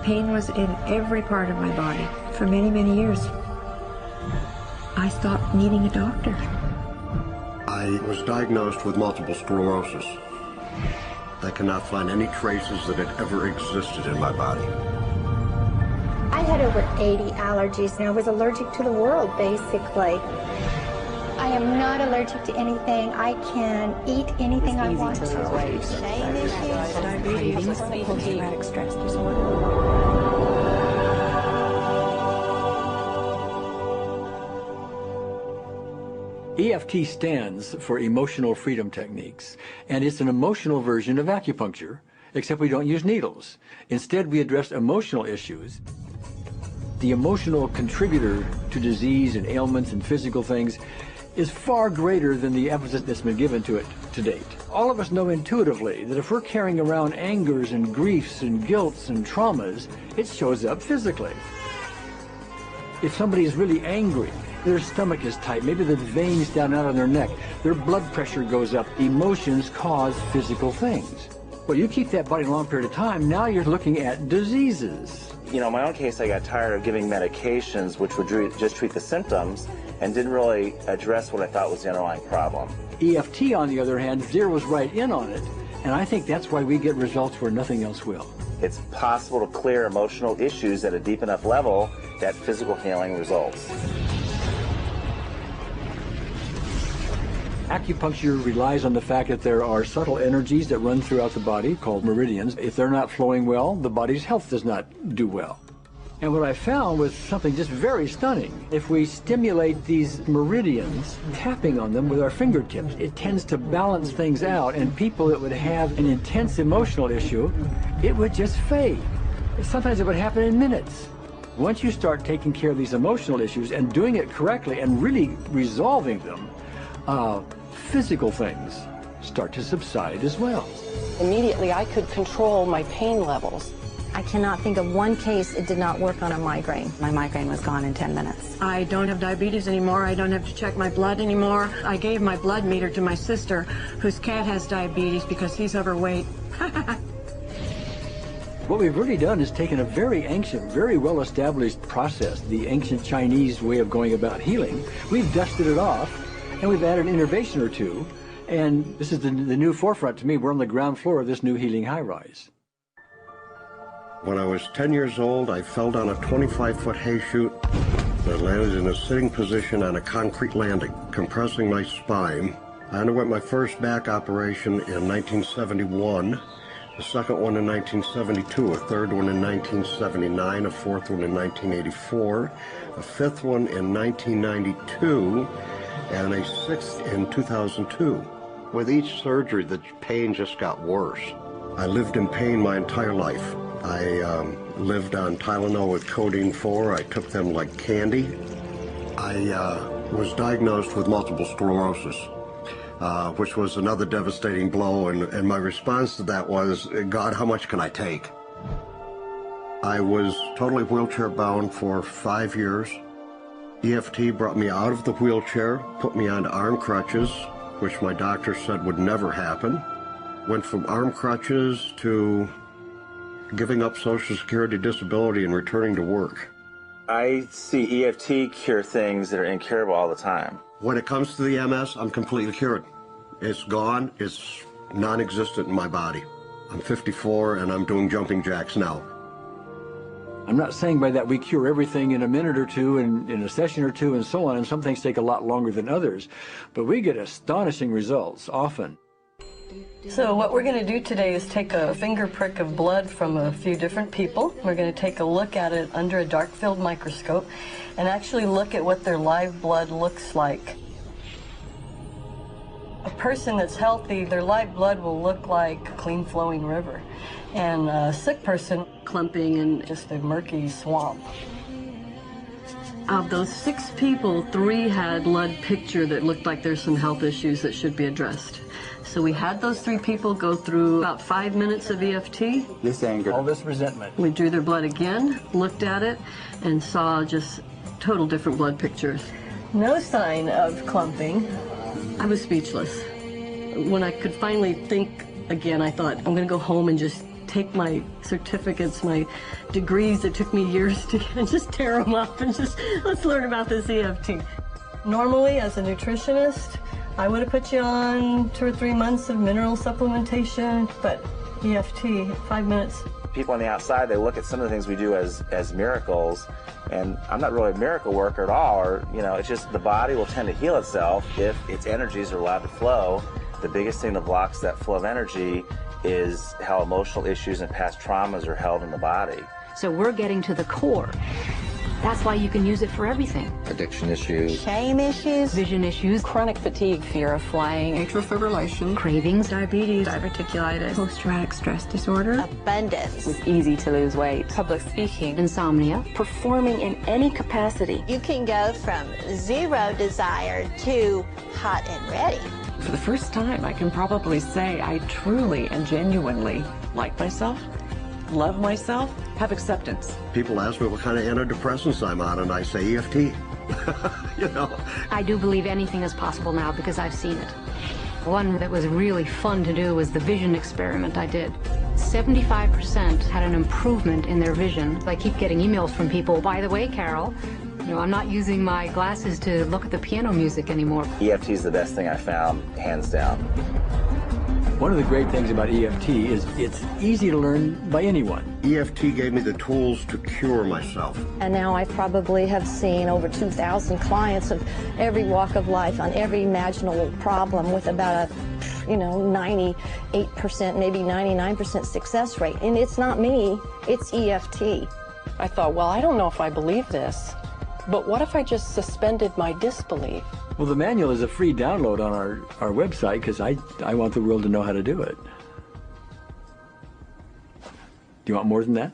Pain was in every part of my body for many, many years. I stopped needing a doctor. I was diagnosed with multiple sclerosis. I cannot find any traces that it ever existed in my body. I had over 80 allergies and I was allergic to the world, basically. I am not allergic to anything. I can eat anything I want to. Diabetes, post-traumatic stress disorder. EFT stands for Emotional Freedom Techniques, and it's an emotional version of acupuncture, except we don't use needles. Instead, we address emotional issues. The emotional contributor to disease and ailments and physical things is far greater than the emphasis that's been given to it to date. All of us know intuitively that if we're carrying around angers and griefs and guilts and traumas, it shows up physically. If somebody is really angry, their stomach is tight, maybe the veins down out of their neck, their blood pressure goes up. Emotions cause physical things. Well, you keep that body a long period of time, now you're looking at diseases. You know, in my own case, I got tired of giving medications which would just treat the symptoms and didn't really address what I thought was the underlying problem. EFT, on the other hand, zeroes right in on it, and I think that's why we get results where nothing else will. It's possible to clear emotional issues at a deep enough level that physical healing results. Acupuncture relies on the fact that there are subtle energies that run throughout the body called meridians. If they're not flowing well, the body's health does not do well. And what I found was something just very stunning. If we stimulate these meridians, tapping on them with our fingertips, it tends to balance things out, and people that would have an intense emotional issue, it would just fade. Sometimes it would happen in minutes. Once you start taking care of these emotional issues and doing it correctly and really resolving them, physical things start to subside as well. Immediately, I could control my pain levels. I cannot think of one case it did not work on a migraine. My migraine was gone in 10 minutes. I don't have diabetes anymore. I don't have to check my blood anymore. I gave my blood meter to my sister, whose cat has diabetes because he's overweight. What we've really done is taken a very ancient, very well-established process, the ancient Chinese way of going about healing. We've dusted it off, and we've added an innovation or two, and this is the new forefront to me. We're on the ground floor of this new healing high-rise. When I was 10 years old, I fell down a 25-foot hay chute. I landed in a sitting position on a concrete landing, compressing my spine. I underwent my first back operation in 1971, the second one in 1972, a third one in 1979, a fourth one in 1984, a fifth one in 1992, and a sixth in 2002. With each surgery, the pain just got worse. I lived in pain my entire life. I lived on Tylenol with codeine 4. I took them like candy. I was diagnosed with multiple sclerosis, which was another devastating blow, and my response to that was, God, how much can I take? I was totally wheelchair bound for 5 years. EFT brought me out of the wheelchair, put me on arm crutches, which my doctor said would never happen. Went from arm crutches to giving up Social Security disability and returning to work. I see EFT cure things that are incurable all the time. When it comes to the MS, I'm completely cured. It's gone. It's non-existent in my body. I'm 54 and I'm doing jumping jacks now. I'm not saying by that we cure everything in a minute or two and in a session or two and so on, and some things take a lot longer than others, but we get astonishing results often. So what we're going to do today is take a finger prick of blood from a few different people. We're going to take a look at it under a dark field microscope and actually look at what their live blood looks like. A person that's healthy, their live blood will look like a clean flowing river, and a sick person, clumping in just a murky swamp. Of those 6 people, 3 had blood picture that looked like there's some health issues that should be addressed. So we had those 3 people go through about 5 minutes of EFT. This anger. All this resentment. We drew their blood again, looked at it, and saw just total different blood pictures. No sign of clumping. I was speechless. When I could finally think again, I thought, I'm going to go home and just take my certificates, my degrees that took me years to get, and just tear them up and just, let's learn about this EFT. Normally, as a nutritionist, I would have put you on 2 or 3 months of mineral supplementation, but EFT, 5 minutes. People on the outside, they look at some of the things we do as miracles, and I'm not really a miracle worker at all, or, you know, it's just the body will tend to heal itself if its energies are allowed to flow. The biggest thing that blocks that flow of energy is how emotional issues and past traumas are held in the body. So we're getting to the core. That's why you can use it for everything. Addiction issues. Shame issues. Vision issues. Chronic fatigue. Fear of flying. Atrial fibrillation. Cravings. Diabetes. Diverticulitis. Post-traumatic stress disorder. Abundance. It's easy to lose weight. Public speaking. Insomnia. Performing in any capacity. You can go from zero desire to hot and ready. For the first time, I can probably say I truly and genuinely like myself, love myself, have acceptance. People ask me what kind of antidepressants I'm on, and I say EFT. You know. I do believe anything is possible now because I've seen it. One that was really fun to do was the vision experiment I did. 75% had an improvement in their vision. I keep getting emails from people, by the way, Carol, you know, I'm not using my glasses to look at the piano music anymore. EFT is the best thing I found, hands down. One of the great things about EFT is it's easy to learn by anyone. EFT gave me the tools to cure myself. And now I probably have seen over 2,000 clients of every walk of life on every imaginable problem with about a, 98%, maybe 99% success rate. And it's not me, it's EFT. I thought, well, I don't know if I believe this, but what if I just suspended my disbelief? Well, the manual is a free download on our website because I want the world to know how to do it. Do you want more than that?